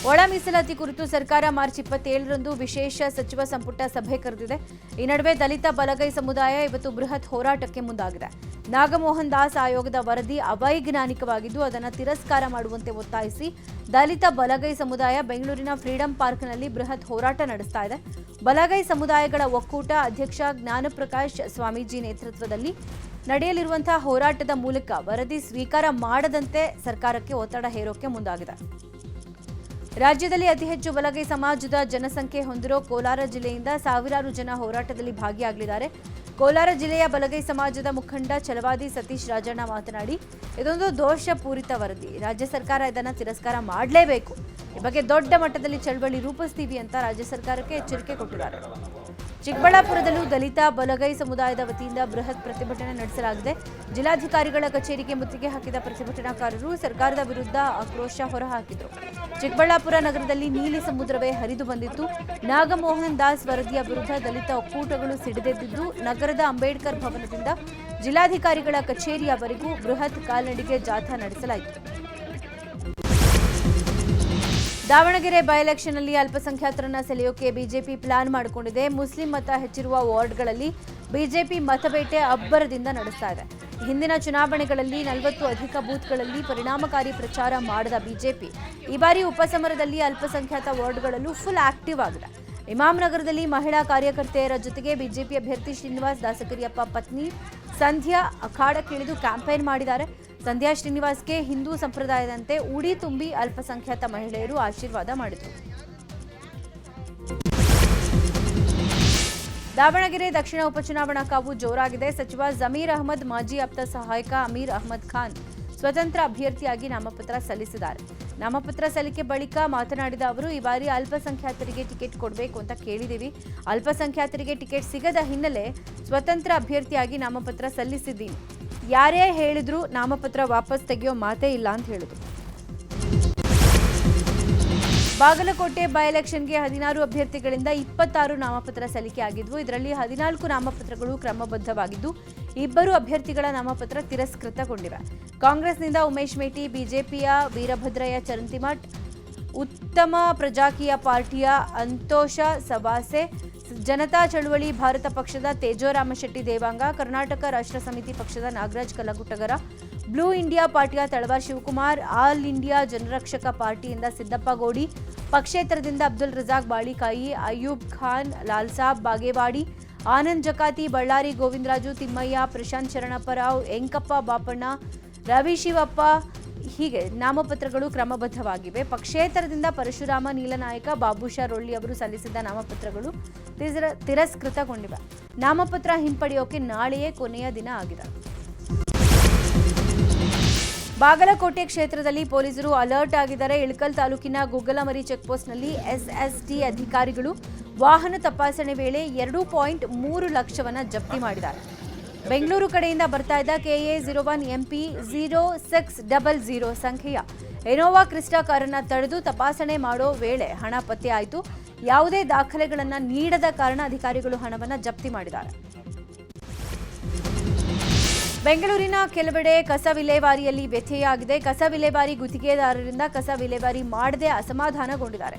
ಒಳ ಮೀಸಲಾತಿ ಕುರಿತು ಸರ್ಕಾರ ಮಾರ್ಚ್ 27ರಂದು ವಿಶೇಷ ಸಚಿವ ಸಂಪುಟ ಸಭೆ ಕರೆದಿದೆ. ಈ ನಡುವೆ ದಲಿತ ಬಲಗೈ ಸಮುದಾಯ ಇವತ್ತು ಬೃಹತ್ ಹೋರಾಟಕ್ಕೆ ಮುಂದಾಗಿದೆ. ನಾಗಮೋಹನ್ ದಾಸ್ ಆಯೋಗದ ವರದಿ ಅವೈಜ್ಞಾನಿಕವಾಗಿದ್ದು ಅದನ್ನು ತಿರಸ್ಕಾರ ಮಾಡುವಂತೆ ಒತ್ತಾಯಿಸಿ ದಲಿತ ಬಲಗೈ ಸಮುದಾಯ ಬೆಂಗಳೂರಿನ ಫ್ರೀಡಂ ಪಾರ್ಕ್ನಲ್ಲಿ ಬೃಹತ್ ಹೋರಾಟ ನಡೆಸ್ತಾ ಇದೆ. ಬಲಗೈ ಸಮುದಾಯಗಳ ಒಕ್ಕೂಟ ಅಧ್ಯಕ್ಷ ಜ್ಞಾನಪ್ರಕಾಶ್ ಸ್ವಾಮೀಜಿ ನೇತೃತ್ವದಲ್ಲಿ ನಡೆಯಲಿರುವಂತಹ ಹೋರಾಟದ ಮೂಲಕ ವರದಿ ಸ್ವೀಕಾರ ಮಾಡದಂತೆ ಸರ್ಕಾರಕ್ಕೆ ಒತ್ತಡ ಹೇರೋಕೆ ಮುಂದಾಗಿದೆ. ರಾಜ್ಯದಲ್ಲಿ ಅತಿ ಹೆಚ್ಚು ಬಲಗೈ ಸಮಾಜದ ಜನಸಂಖ್ಯೆ ಹೊಂದಿರೋ ಕೋಲಾರ ಜಿಲ್ಲೆಯಿಂದ ಸಾವಿರಾರು ಜನ ಹೋರಾಟದಲ್ಲಿ ಭಾಗಿಯಾಗಲಿದ್ದಾರೆ. ಕೋಲಾರ ಜಿಲ್ಲೆಯ ಬಲಗೈ ಸಮಾಜದ ಮುಖಂಡ ಛಲವಾದಿ ಸತೀಶ್ ರಾಜಣ್ಣ ಮಾತನಾಡಿ, ಇದೊಂದು ದೋಷಪೂರಿತ ವರದಿ, ರಾಜ್ಯ ಸರ್ಕಾರ ಇದನ್ನು ತಿರಸ್ಕಾರ ಮಾಡಲೇಬೇಕು, ಈ ಬಗ್ಗೆ ದೊಡ್ಡ ಮಟ್ಟದಲ್ಲಿ ಚಳವಳಿ ರೂಪಿಸ್ತೀವಿ ಅಂತ ರಾಜ್ಯ ಸರ್ಕಾರಕ್ಕೆ ಎಚ್ಚರಿಕೆ ಕೊಟ್ಟಿದ್ದಾರೆ. ಚಿಕ್ಕಬಳ್ಳಾಪುರದಲ್ಲೂ ದಲಿತ ಬಲಗೈ ಸಮುದಾಯದ ವತಿಯಿಂದ ಬೃಹತ್ ಪ್ರತಿಭಟನೆ ನಡೆಸಲಾಗಿದೆ. ಜಿಲ್ಲಾಧಿಕಾರಿಗಳ ಕಚೇರಿಗೆ ಮುತ್ತಿಗೆ ಹಾಕಿದ ಪ್ರತಿಭಟನಾಕಾರರು ಸರ್ಕಾರದ ವಿರುದ್ಧ ಆಕ್ರೋಶ ಹೊರಹಾಕಿದರು. ಚಿಕ್ಕಬಳ್ಳಾಪುರ ನಗರದಲ್ಲಿ ನೀಲಿ ಸಮುದ್ರವೇ ಹರಿದು ಬಂದಿತ್ತು. ನಾಗಮೋಹನ್ ದಾಸ್ ವರದಿಯ ವಿರುದ್ಧ ದಲಿತ ಒಕ್ಕೂಟಗಳು ಸಿಡಿದೆದ್ದಿದ್ದು ನಗರದ ಅಂಬೇಡ್ಕರ್ ಭವನದಿಂದ ಜಿಲ್ಲಾಧಿಕಾರಿಗಳ ಕಚೇರಿಯವರೆಗೂ ಬೃಹತ್ ಕಾಲ್ನಡಿಗೆ ಜಾಥಾ ನಡೆಸಲಾಯಿತು. ದಾವಣಗೆರೆ ಬೈ ಎಲೆಕ್ಷನ್ನಲ್ಲಿ ಅಲ್ಪಸಂಖ್ಯಾತರನ್ನ ಸೆಳೆಯೋಕೆ ಬಿಜೆಪಿ ಪ್ಲಾನ್ ಮಾಡಿಕೊಂಡಿದೆ. ಮುಸ್ಲಿಂ ಮತ ಹೆಚ್ಚಿರುವ ವಾರ್ಡ್ಗಳಲ್ಲಿ ಬಿಜೆಪಿ ಮತಬೇಟೆ ಅಬ್ಬರದಿಂದ ನಡೆಸ್ತಾ ಇದೆ. ಹಿಂದಿನ ಚುನಾವಣೆಗಳಲ್ಲಿ 40 ಅಧಿಕ ಬೂತ್ಗಳಲ್ಲಿ ಪರಿಣಾಮಕಾರಿ ಪ್ರಚಾರ ಮಾಡಿದ ಬಿಜೆಪಿ ಈ ಬಾರಿ ಉಪಸಮರದಲ್ಲಿ ಅಲ್ಪಸಂಖ್ಯಾತ ವಾರ್ಡ್ಗಳಲ್ಲೂ ಫುಲ್ ಆಕ್ಟಿವ್ ಆಗಿದೆ. ಇಮಾಮ್ ನಗರದಲ್ಲಿ ಮಹಿಳಾ ಕಾರ್ಯಕರ್ತೆಯರ ಜೊತೆಗೆ ಬಿಜೆಪಿ ಅಭ್ಯರ್ಥಿ ಶ್ರೀನಿವಾಸ್ ದಾಸಕರಿಯಪ್ಪ ಪತ್ನಿ ಸಂಧ್ಯಾ ಅಖಾಡಕ್ಕಿಳಿದು ಕ್ಯಾಂಪೇನ್ ಮಾಡಿದ್ದಾರೆ. ಸಂಧ್ಯಾ ಶ್ರೀನಿವಾಸ್ಗೆ ಹಿಂದೂ ಸಂಪ್ರದಾಯದಂತೆ ಉಡಿ ತುಂಬಿ ಅಲ್ಪಸಂಖ್ಯಾತ ಮಹಿಳೆಯರು ಆಶೀರ್ವಾದ ಮಾಡಿದರು. ದಾವಣಗೆರೆ ದಕ್ಷಿಣ ಉಪಚುನಾವಣಾ ಕಾವು ಜೋರಾಗಿದೆ. ಸಚಿವ ಜಮೀರ್ ಅಹಮದ್ ಮಾಜಿ ಆಪ್ತ ಸಹಾಯಕ ಅಮೀರ್ ಅಹಮದ್ ಖಾನ್ ಸ್ವತಂತ್ರ ಅಭ್ಯರ್ಥಿಯಾಗಿ ನಾಮಪತ್ರ ಸಲ್ಲಿಸಿದ್ದಾರೆ. ನಾಮಪತ್ರ ಸಲ್ಲಿಕೆ ಬಳಿಕ ಮಾತನಾಡಿದ ಅವರು, ಈ ಬಾರಿ ಅಲ್ಪಸಂಖ್ಯಾತರಿಗೆ ಟಿಕೆಟ್ ಕೊಡಬೇಕು ಅಂತ ಕೇಳಿದ್ದೀವಿ. ಅಲ್ಪಸಂಖ್ಯಾತರಿಗೆ ಟಿಕೆಟ್ ಸಿಗದ ಹಿನ್ನೆಲೆ ಸ್ವತಂತ್ರ ಅಭ್ಯರ್ಥಿಯಾಗಿ ನಾಮಪತ್ರ ಸಲ್ಲಿಸಿದ್ದೀನಿ. ಯಾರೇ ಹೇಳಿದ್ರು ನಾಮಪತ್ರ ವಾಪಸ್ ತೆಗೆಯೋ ಮಾತೇ ಇಲ್ಲ ಅಂತ ಹೇಳಿದ್ರು. ಬಾಗಲಕೋಟೆ ಬೈ ಎಲೆಕ್ಷನ್ಗೆ 16 ಅಭ್ಯರ್ಥಿಗಳಿಂದ 26 ನಾಮಪತ್ರ ಸಲ್ಲಿಕೆ ಆಗಿದ್ವು. ಇದರಲ್ಲಿ 14 ನಾಮಪತ್ರಗಳು ಕ್ರಮಬದ್ಧವಾಗಿದ್ದು 2 ಅಭ್ಯರ್ಥಿಗಳ ನಾಮಪತ್ರ ತಿರಸ್ಕೃತಗೊಂಡಿವೆ. ಕಾಂಗ್ರೆಸ್ನಿಂದ ಉಮೇಶ್ ಮೇಟಿ, ಬಿಜೆಪಿಯ ವೀರಭದ್ರಯ್ಯ ಚರಂತಿಮಠ್, ಉತ್ತಮ ಪ್ರಜಾಕೀಯ ಪಾರ್ಟಿಯ ಅಂತೋಷ ಸವಾಸೆ, ಜನತಾ ಚಳುವಳಿ ಭಾರತ ಪಕ್ಷದ ತೇಜೋರಾಮ ಶೆಟ್ಟಿ ದೇವಾಂಗ, ಕರ್ನಾಟಕ ರಾಷ್ಟ್ರ ಸಮಿತಿ ಪಕ್ಷದ ನಾಗರಾಜ್ ಕಲಗುಟಗರ, ಬ್ಲೂ ಇಂಡಿಯಾ ಪಾರ್ಟಿಯ ತಳವಾರ್ ಶಿವಕುಮಾರ್, ಆಲ್ ಇಂಡಿಯಾ ಜನರಕ್ಷಕ ಪಾರ್ಟಿಯಿಂದ ಸಿದ್ದಪ್ಪ ಗೋಡಿ, ಪಕ್ಷೇತರದಿಂದ ಅಬ್ದುಲ್ ರಜಾಕ್ ಬಾಳಿಕಾಯಿ, ಅಯ್ಯೂಬ್ ಖಾನ್, ಲಾಲ್ಸಾಬ್ ಬಾಗೇವಾಡಿ, ಆನಂದ್ ಜಕಾತಿ, ಬಳ್ಳಾರಿ ಗೋವಿಂದರಾಜು ತಿಮ್ಮಯ್ಯ, ಪ್ರಶಾಂತ್ ಶರಣಪ್ಪರಾವ್, ಎಂಕಪ್ಪ ಬಾಪಣ್ಣ, ರವಿ ಶಿವಪ್ಪ ಹೀಗೆ ನಾಮಪತ್ರಗಳು ಕ್ರಮಬದ್ಧವಾಗಿವೆ. ಪಕ್ಷೇತರದಿಂದ ಪರಶುರಾಮ ನೀಲನಾಯಕ, ಬಾಬುಷಾ ರೊಳ್ಳಿ ಅವರು ಸಲ್ಲಿಸಿದ್ದ ನಾಮಪತ್ರಗಳು ತಿರಸ್ಕೃತಗೊಂಡಿವೆ. ನಾಮಪತ್ರ ಹಿಂಪಡೆಯೋಕೆ ನಾಳೆಯೇ ಕೊನೆಯ ದಿನ ಆಗಿದೆ. ಬಾಗಲಕೋಟೆ ಕ್ಷೇತ್ರದಲ್ಲಿ ಪೊಲೀಸರು ಅಲರ್ಟ್ ಆಗಿದ್ದಾರೆ. ಇಳಕಲ್ ತಾಲೂಕಿನ ಗುಗ್ಗಲಮರಿ ಚೆಕ್ಪೋಸ್ಟ್ನಲ್ಲಿ ಎಸ್ಎಸ್ಟಿ ಅಧಿಕಾರಿಗಳು ವಾಹನ ತಪಾಸಣೆ ವೇಳೆ 2.3 ಲಕ್ಷವನ್ನು ಜಪ್ತಿ ಮಾಡಿದ್ದಾರೆ. ಬೆಂಗಳೂರು ಕಡೆಯಿಂದ ಬರ್ತಾ ಇದ್ದ KA01 MP 0600 ಸಂಖ್ಯೆಯ ಇನೋವಾ ಕ್ರಿಸ್ಟಾ ಕಾರನ್ನು ತಡೆದು ತಪಾಸಣೆ ಮಾಡೋ ವೇಳೆ ಹಣ ಪತ್ತೆಯಾಯಿತು. ಯಾವುದೇ ದಾಖಲೆಗಳನ್ನು ನೀಡದ ಕಾರಣ ಅಧಿಕಾರಿಗಳು ಹಣವನ್ನು ಜಪ್ತಿ ಮಾಡಿದ್ದಾರೆ. ಬೆಂಗಳೂರಿನ ಕೆಲವೆಡೆ ಕಸ ವಿಲೇವಾರಿಯಲ್ಲಿ ವ್ಯತ್ಯಯವಾಗಿದೆ. ಕಸ ವಿಲೇವಾರಿ ಗುತ್ತಿಗೆದಾರರಿಂದ ಕಸ ವಿಲೇವಾರಿ ಮಾಡದೆ ಅಸಮಾಧಾನಗೊಂಡಿದ್ದಾರೆ.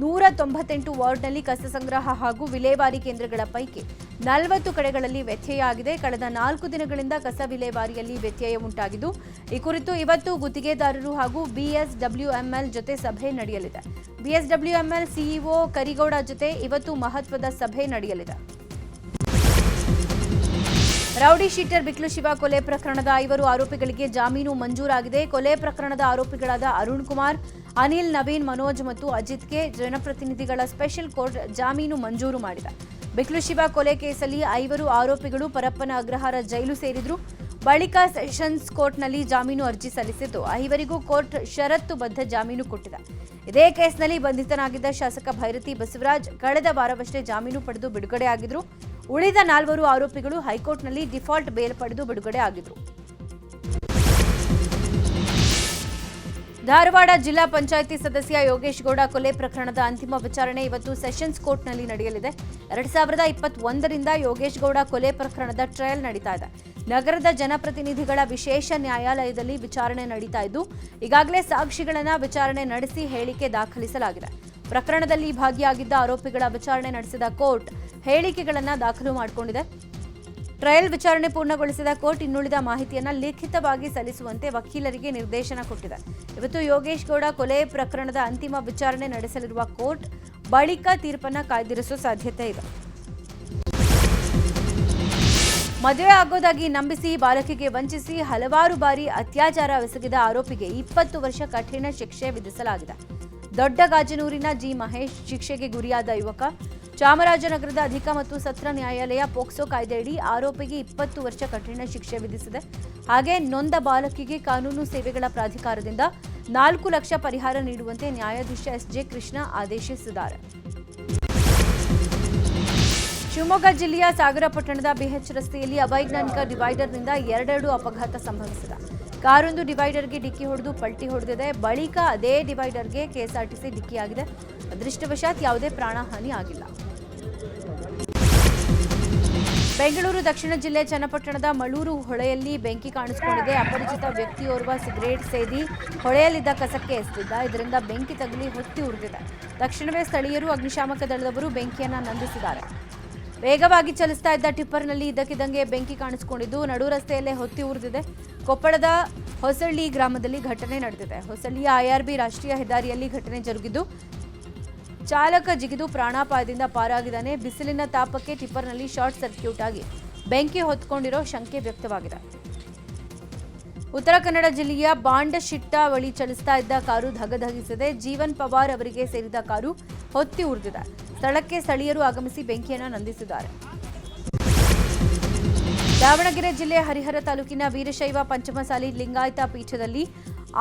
198 ವಾರ್ಡ್ನಲ್ಲಿ ಕಸ ಸಂಗ್ರಹ ಹಾಗೂ ವಿಲೇವಾರಿ ಕೇಂದ್ರಗಳ ಪೈಕಿ 40 ಕಡೆಗಳಲ್ಲಿ ವ್ಯತ್ಯಯ ಆಗಿದೆ. ಕಳೆದ 4 ದಿನಗಳಿಂದ ಕಸ ವಿಲೇವಾರಿಯಲ್ಲಿ ವ್ಯತ್ಯಯ ಉಂಟಾಗಿದ್ದು ಈ ಕುರಿತು ಇವತ್ತು ಗುತ್ತಿಗೆದಾರರು ಹಾಗೂ BSWML ಜೊತೆ ಸಭೆ ನಡೆಯಲಿದೆ. BSWML CEO ಕರಿಗೌಡ ಜೊತೆ ಇವತ್ತು ಮಹತ್ವದ ಸಭೆ ನಡೆಯಲಿದೆ. ರೌಡಿ ಶೀಟರ್ ಬಿಕ್ಲು ಶಿವ ಕೊಲೆ ಪ್ರಕರಣದ 5 ಆರೋಪಿಗಳಿಗೆ ಜಾಮೀನು ಮಂಜೂರಾಗಿದೆ. ಕೊಲೆ ಪ್ರಕರಣದ ಆರೋಪಿಗಳಾದ ಅರುಣ್ ಕುಮಾರ್, ಅನಿಲ್, ನವೀನ್, ಮನೋಜ್ ಮತ್ತು ಅಜಿತ್ಗೆ ಜನಪ್ರತಿನಿಧಿಗಳ ಸ್ಪೆಷಲ್ ಕೋರ್ಟ್ ಜಾಮೀನು ಮಂಜೂರು ಮಾಡಿದೆ. ಬಿಕ್ಲು ಶಿವ ಕೊಲೆ ಕೇಸಲ್ಲಿ 5 ಆರೋಪಿಗಳು ಪರಪ್ಪನ ಅಗ್ರಹಾರ ಜೈಲು ಸೇರಿದ್ರು. ಬಳಿಕ ಸೆಷನ್ಸ್ ಕೋರ್ಟ್ನಲ್ಲಿ ಜಾಮೀನು ಅರ್ಜಿ ಸಲ್ಲಿಸಿದ್ದು 5 ಕೋರ್ಟ್ ಷರತ್ತುಬದ್ಧ ಜಾಮೀನು ಕೊಟ್ಟಿದೆ. ಇದೇ ಕೇಸ್ನಲ್ಲಿ ಬಂಧಿತನಾಗಿದ್ದ ಶಾಸಕ ಭೈರತಿ ಬಸವರಾಜ್ ಕಳೆದ ವಾರವಷ್ಟೇ ಜಾಮೀನು ಪಡೆದು ಬಿಡುಗಡೆ ಆಗಿದ್ರು. ಉಳಿದ 4 ಆರೋಪಿಗಳು ಹೈಕೋರ್ಟ್ನಲ್ಲಿ ಡಿಫಾಲ್ಟ್ ಬೇಲ್ ಪಡೆದು ಬಿಡುಗಡೆ ಆಗಿದ್ರು. ಧಾರವಾಡ ಜಿಲ್ಲಾ ಪಂಚಾಯಿತಿ ಸದಸ್ಯ ಯೋಗೇಶ್ ಗೌಡ ಕೊಲೆ ಪ್ರಕರಣದ ಅಂತಿಮ ವಿಚಾರಣೆ ಇವತ್ತು ಸೆಷನ್ಸ್ ಕೋರ್ಟ್ನಲ್ಲಿ ನಡೆಯಲಿದೆ. 2021ರಿಂದ ಯೋಗೇಶ್ ಗೌಡ ಕೊಲೆ ಪ್ರಕರಣದ ಟ್ರಯಲ್ ನಡೀತಾ ಇದೆ. ನಗರದ ಜನಪ್ರತಿನಿಧಿಗಳ ವಿಶೇಷ ನ್ಯಾಯಾಲಯದಲ್ಲಿ ವಿಚಾರಣೆ ನಡೀತಾ ಇದ್ದು ಈಗಾಗಲೇ ಸಾಕ್ಷಿಗಳನ್ನ ವಿಚಾರಣೆ ನಡೆಸಿ ಹೇಳಿಕೆ ದಾಖಲಿಸಲಾಗಿದೆ. ಪ್ರಕರಣದಲ್ಲಿ ಭಾಗಿಯಾಗಿದ್ದ ಆರೋಪಿಗಳ ವಿಚಾರಣೆ ನಡೆಸಿದ ಕೋರ್ಟ್ ಹೇಳಿಕೆಗಳನ್ನು ದಾಖಲು ಮಾಡಿಕೊಂಡಿದೆ. ಟ್ರಯಲ್ ವಿಚಾರಣೆ ಪೂರ್ಣಗೊಳಿಸಿದ ಕೋರ್ಟ್ ಇನ್ನುಳಿದ ಮಾಹಿತಿಯನ್ನ ಲಿಖಿತವಾಗಿ ಸಲ್ಲಿಸುವಂತೆ ವಕೀಲರಿಗೆ ನಿರ್ದೇಶನ ಕೊಟ್ಟಿದೆ. ಇವತ್ತು ಯೋಗೇಶ್ ಗೌಡ ಕೊಲೆ ಪ್ರಕರಣದ ಅಂತಿಮ ವಿಚಾರಣೆ ನಡೆಸಲಿರುವ ಕೋರ್ಟ್ ಬಳಿಕ ತೀರ್ಪನ್ನ ಕಾಯ್ದಿರಿಸುವ ಸಾಧ್ಯತೆ ಇದೆ. ಮದುವೆ ಆಗೋದಾಗಿ ನಂಬಿಸಿ ಬಾಲಕಿಗೆ ವಂಚಿಸಿ ಹಲವಾರು ಬಾರಿ ಅತ್ಯಾಚಾರವೆಸಗಿದ ಆರೋಪಿಗೆ 20 ವರ್ಷ ಕಠಿಣ ಶಿಕ್ಷೆ ವಿಧಿಸಲಾಗಿದೆ. ದೊಡ್ಡಗಾಜನೂರಿನ ಜಿ ಮಹೇಶ್ ಶಿಕ್ಷೆಗೆ ಗುರಿಯಾದ ಯುವಕ. ಚಾಮರಾಜನಗರದ ಅಧಿಕ ಮತ್ತು ಸತ್ರ ನ್ಯಾಯಾಲಯ ಪೋಕ್ಸೋ ಕಾಯ್ದೆಯಡಿ ಆರೋಪಿಗೆ 20 ವರ್ಷ ಕಠಿಣ ಶಿಕ್ಷೆ ವಿಧಿಸಿದೆ. ಹಾಗೆ ನೊಂದ ಬಾಲಕಿಗೆ ಕಾನೂನು ಸೇವೆಗಳ ಪ್ರಾಧಿಕಾರದಿಂದ 4 ಲಕ್ಷ ಪರಿಹಾರ ನೀಡುವಂತೆ ನ್ಯಾಯಾಧೀಶ ಎಸ್.ಜೆ. ಕೃಷ್ಣ ಆದೇಶಿಸಿದ್ದಾರೆ. ಶಿವಮೊಗ್ಗ ಜಿಲ್ಲೆಯ ಸಾಗರ ಪಟ್ಟಣದ ಬಿಎಚ್ ರಸ್ತೆಯಲ್ಲಿ ಅವೈಜ್ಞಾನಿಕ ಡಿವೈಡರ್ನಿಂದ 2 ಅಪಘಾತ ಸಂಭವಿಸಿದೆ. ಕಾರೊಂದು ಡಿವೈಡರ್ಗೆ ಡಿಕ್ಕಿ ಹೊಡೆದು ಪಲ್ಟಿ ಹೊಡೆದಿದೆ. ಬಳಿಕ ಅದೇ ಡಿವೈಡರ್ಗೆ ಕೆಎಸ್ಆರ್ಟಿಸಿ ಡಿಕ್ಕಿಯಾಗಿದೆ. ಅದೃಷ್ಟವಶಾತ್ ಯಾವುದೇ ಪ್ರಾಣಹಾನಿ ಆಗಿಲ್ಲ. ಬೆಂಗಳೂರು ದಕ್ಷಿಣ ಜಿಲ್ಲೆ ಚನ್ನಪಟ್ಟಣದ ಮಳೂರು ಹೊಳೆಯಲ್ಲಿ ಬೆಂಕಿ ಕಾಣಿಸಿಕೊಂಡಿದೆ. ಅಪರಿಚಿತ ವ್ಯಕ್ತಿಯೋರ್ವ ಸಿಗರೇಟ್ ಸೇದಿ ಹೊಳೆಯಲ್ಲಿದ್ದ ಕಸಕ್ಕೆ ಎಸೆದಿದ್ದ. ಇದರಿಂದ ಬೆಂಕಿ ತಗುಲಿ ಹೊತ್ತಿ ಉರಿದಿದೆ. ತಕ್ಷಣವೇ ಸ್ಥಳೀಯರು ಅಗ್ನಿಶಾಮಕ ದಳದವರು ಬೆಂಕಿಯನ್ನು ನಂದಿಸಿದ್ದಾರೆ. ವೇಗವಾಗಿ ಚಲಿಸ್ತಾ ಇದ್ದ ಟಿಪ್ಪರ್ನಲ್ಲಿ ಇದ್ದಕ್ಕಿದ್ದಂಗೆ ಬೆಂಕಿ ಕಾಣಿಸಿಕೊಂಡಿದ್ದು ನಡು ರಸ್ತೆಯಲ್ಲೇ ಹೊತ್ತಿ ಉರಿದಿದೆ. ಕೊಪ್ಪಳದ ಹೊಸಳ್ಳಿ ಗ್ರಾಮದಲ್ಲಿ ಘಟನೆ ನಡೆದಿದೆ. ಹೊಸಳ್ಳಿಯ ಐಆರ್ಬಿ ರಾಷ್ಟ್ರೀಯ ಹೆದ್ದಾರಿಯಲ್ಲಿ ಘಟನೆ ಜರುಗಿದ್ದು ಚಾಲಕ ಜಿಗಿದು ಪ್ರಾಣಾಪಾಯದಿಂದ ಪಾರಾಗಿದ್ದಾನೆ. ಬಿಸಿಲಿನ ತಾಪಕ್ಕೆ ಟಿಪ್ಪರ್ನಲ್ಲಿ ಶಾರ್ಟ್ ಸರ್ಕ್ಯೂಟ್ ಆಗಿ ಬೆಂಕಿ ಹೊತ್ಕೊಂಡಿರೋ ಶಂಕೆ ವ್ಯಕ್ತವಾಗಿದೆ. ಉತ್ತರ ಕನ್ನಡ ಜಿಲ್ಲೆಯ ಬಾಂಡಶಿಟ್ಟ ಬಳಿ ಚಲಿಸ್ತಾ ಇದ್ದ ಕಾರು ಧಗಧಗಿಸಿದೆ. ಜೀವನ್ ಪವಾರ್ ಅವರಿಗೆ ಸೇರಿದ ಕಾರು ಹೊತ್ತಿ ಉರಿದಿದೆ. ಸ್ಥಳಕ್ಕೆ ಸ್ಥಳೀಯರು ಆಗಮಿಸಿ ಬೆಂಕಿಯನ್ನು ನಂದಿಸಿದ್ದಾರೆ. ದಾವಣಗೆರೆ ಜಿಲ್ಲೆ ಹರಿಹರ ತಾಲೂಕಿನ ವೀರಶೈವ ಪಂಚಮಸಾಲಿ ಲಿಂಗಾಯತ ಪೀಠದಲ್ಲಿ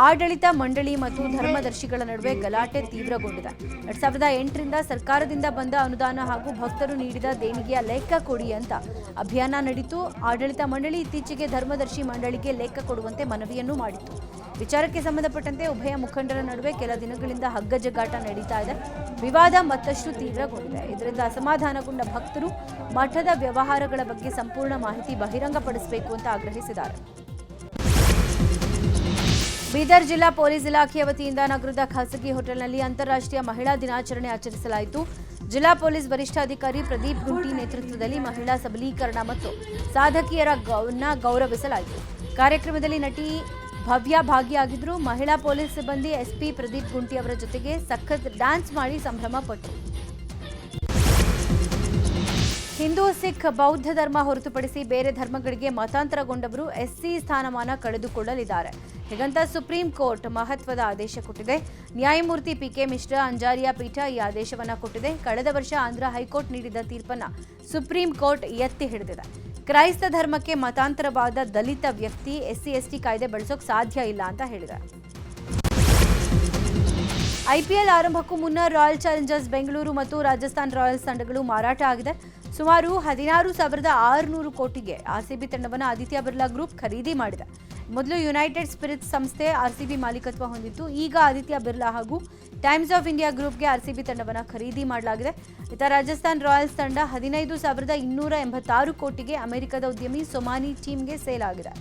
ಆಡಳಿತ ಮಂಡಳಿ ಮತ್ತು ಧರ್ಮದರ್ಶಿಗಳ ನಡುವೆ ಗಲಾಟೆ ತೀವ್ರಗೊಂಡಿದೆ. 2008ರಿಂದ ಸರ್ಕಾರದಿಂದ ಬಂದ ಅನುದಾನ ಹಾಗೂ ಭಕ್ತರು ನೀಡಿದ ದೇಣಿಗೆಯ ಲೆಕ್ಕ ಕೊಡಿ ಅಂತ ಅಭಿಯಾನ ನಡೆಯಿತು. ಆಡಳಿತ ಮಂಡಳಿ ಇತ್ತೀಚೆಗೆ ಧರ್ಮದರ್ಶಿ ಮಂಡಳಿಗೆ ಲೆಕ್ಕ ಕೊಡುವಂತೆ ಮನವಿಯನ್ನು ಮಾಡಿತ್ತು. ವಿಚಾರಕ್ಕೆ ಸಂಬಂಧಪಟ್ಟಂತೆ ಉಭಯ ಮುಖಂಡರ ನಡುವೆ ಕೆಲ ದಿನಗಳಿಂದ ಹಗ್ಗಜಗ್ಗಾಟ ನಡೀತಾ ಇದೆ. ವಿವಾದ ಮತ್ತಷ್ಟು ತೀವ್ರಗೊಂಡಿದೆ. ಇದರಿಂದ ಅಸಮಾಧಾನಗೊಂಡ ಭಕ್ತರು ಮಠದ ವ್ಯವಹಾರಗಳ ಬಗ್ಗೆ ಸಂಪೂರ್ಣ ಮಾಹಿತಿ ಬಹಿರಂಗಪಡಿಸಬೇಕು ಅಂತ ಆಗ್ರಹಿಸಿದ್ದಾರೆ. ಬೀದರ್ ಜಿಲ್ಲಾ ಪೊಲೀಸ್ ಇಲಾಖೆಯ ವತಿಯಿಂದ ನಗರದ ಖಾಸಗಿ ಹೋಟೆಲ್ನಲ್ಲಿ ಅಂತಾರಾಷ್ಟ್ರೀಯ ಮಹಿಳಾ ದಿನಾಚರಣೆ ಆಚರಿಸಲಾಯಿತು. ಜಿಲ್ಲಾ ಪೊಲೀಸ್ ವರಿಷ್ಠಾಧಿಕಾರಿ ಪ್ರದೀಪ್ ಗುಂಟಿ ನೇತೃತ್ವದಲ್ಲಿ ಮಹಿಳಾ ಸಬಲೀಕರಣ ಮತ್ತು ಸಾಧಕಿಯರನ್ನ ಗೌರವಿಸಲಾಯಿತು. ಕಾರ್ಯಕ್ರಮದಲ್ಲಿ ನಟಿ ಭವ್ಯ ಭಾಗಿಯಾಗಿದ್ದರು. ಮಹಿಳಾ ಪೊಲೀಸ್ ಸಿಬ್ಬಂದಿ ಎಸ್ಪಿ ಪ್ರದೀಪ್ ಗುಂಟಿ ಅವರ ಜೊತೆಗೆ ಸಖತ್ ಡ್ಯಾನ್ಸ್ ಮಾಡಿ ಸಂಭ್ರಮ ಪಟ್ಟರು. ಹಿಂದೂ, ಸಿಖ್, ಬೌದ್ಧ ಧರ್ಮ ಹೊರತುಪಡಿಸಿ ಬೇರೆ ಧರ್ಮಗಳಿಗೆ ಮತಾಂತರಗೊಂಡವರು ಎಸ್ಸಿ ಸ್ಥಾನಮಾನ ಕಳೆದುಕೊಳ್ಳಲಿದ್ದಾರೆ. ಹೀಗಂತ ಸುಪ್ರೀಂ ಕೋರ್ಟ್ ಮಹತ್ವದ ಆದೇಶ ಕೊಟ್ಟಿದೆ. ನ್ಯಾಯಮೂರ್ತಿ ಪಿಕೆ ಮಿಶ್ರಾ ಅಂಜಾರಿಯಾ ಪೀಠ ಈ ಆದೇಶವನ್ನು ಕೊಟ್ಟಿದೆ. ಕಳೆದ ವರ್ಷ ಆಂಧ್ರ ಹೈಕೋರ್ಟ್ ನೀಡಿದ ತೀರ್ಪನ್ನು ಸುಪ್ರೀಂ ಕೋರ್ಟ್ ಎತ್ತಿ ಹಿಡಿದಿದೆ. ಕ್ರೈಸ್ತ ಧರ್ಮಕ್ಕೆ ಮತಾಂತರವಾದ ದಲಿತ ವ್ಯಕ್ತಿ ಎಸ್ಸಿ ಕಾಯ್ದೆ ಬಳಸೋಕೆ ಸಾಧ್ಯ ಇಲ್ಲ ಅಂತ ಹೇಳಿದೆ. ಐಪಿಎಲ್ ಆರಂಭಕ್ಕೂ ಮುನ್ನ ರಾಯಲ್ ಚಾಲೆಂಜರ್ಸ್ ಬೆಂಗಳೂರು ಮತ್ತು ರಾಜಸ್ಥಾನ್ ರಾಯಲ್ಸ್ ತಂಡಗಳು ಮಾರಾಟ ಆಗಿದೆ. ಸುಮಾರು 16,600 ಕೋಟಿಗೆ ಆರ್ಸಿಬಿ ತಂಡವನ್ನು ಆದಿತ್ಯ ಬಿರ್ಲಾ ಗ್ರೂಪ್ ಖರೀದಿ ಮಾಡಿದೆ. ಮೊದಲು ಯುನೈಟೆಡ್ ಸ್ಪಿರಿಟ್ಸ್ ಸಂಸ್ಥೆ ಆರ್ಸಿಬಿ ಮಾಲೀಕತ್ವ ಹೊಂದಿತ್ತು. ಈಗ ಆದಿತ್ಯ ಬಿರ್ಲಾ ಹಾಗೂ ಟೈಮ್ಸ್ ಆಫ್ ಇಂಡಿಯಾ ಗ್ರೂಪ್ಗೆ ಆರ್ಸಿಬಿ ತಂಡವನ್ನು ಖರೀದಿ ಮಾಡಲಾಗಿದೆ. ಇತ್ತ ರಾಜಸ್ಥಾನ್ ರಾಯಲ್ಸ್ ತಂಡ 15,286 ಕೋಟಿಗೆ ಅಮೆರಿಕದ ಉದ್ಯಮಿ ಸೊಮಾನಿ ಟೀಮ್ಗೆ ಸೇಲ್ ಆಗಿದೆ.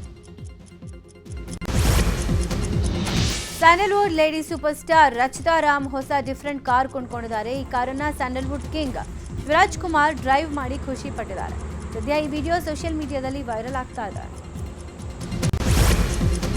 Sandalwood lady super star Rachita Ram ಹೊಸ ಡಿಫರೆಂಟ್ ಕಾರ್ ಕೊಂಡ್ಕೊಂಡಿದ್ದಾರೆ. ಈ ಕಾರನ್ನ Sandalwood king Shivaraj Kumar drive ಮಾಡಿ ಖುಷಿ ಪಟ್ಟಿದ್ದಾರೆ. ಸದ್ಯ ಈ ವಿಡಿಯೋ ಸೋಷಿಯಲ್ ಮೀಡಿಯಾದಲ್ಲಿ ವೈರಲ್ ಆಗ್ತಾ ಇದೆ.